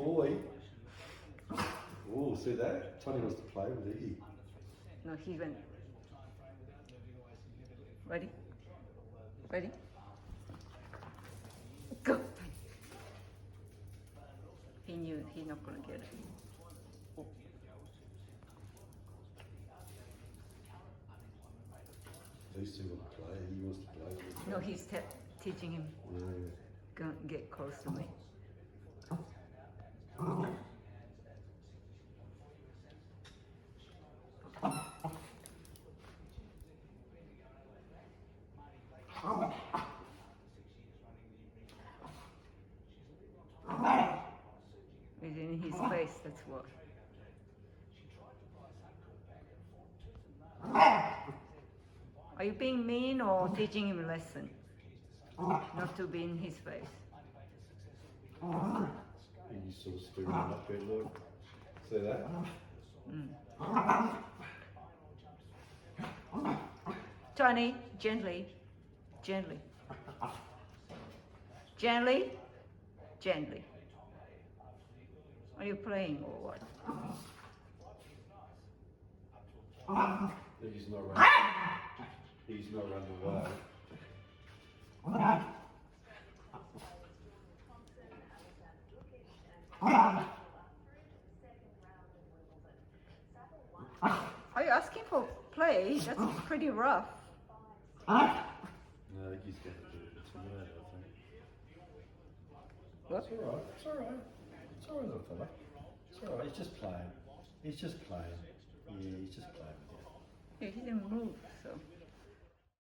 boy. Oh, see that? Tony wants to play with Iggy. No, he went. Ready? Ready? Go! He knew he's not gonna get it. Oh. These two want to play. He wants to play with him. No, he's teaching him. Yeah. Go get close to me. It's in his face, that's what. Are you being mean or teaching him a lesson? Not to be in his face. And you sort of stirring him up there, look. See that? Tony, gently, gently. Gently, gently. Are you playing or what? He's not running. He's not running away. Are you asking for play? That's pretty rough. No, I think he's going to do it tonight, I think. What? It's alright, it's alright. It's alright, little fella. It's alright, he's just playing. He's just playing. Yeah, he's just playing with you. Yeah, he didn't move, so.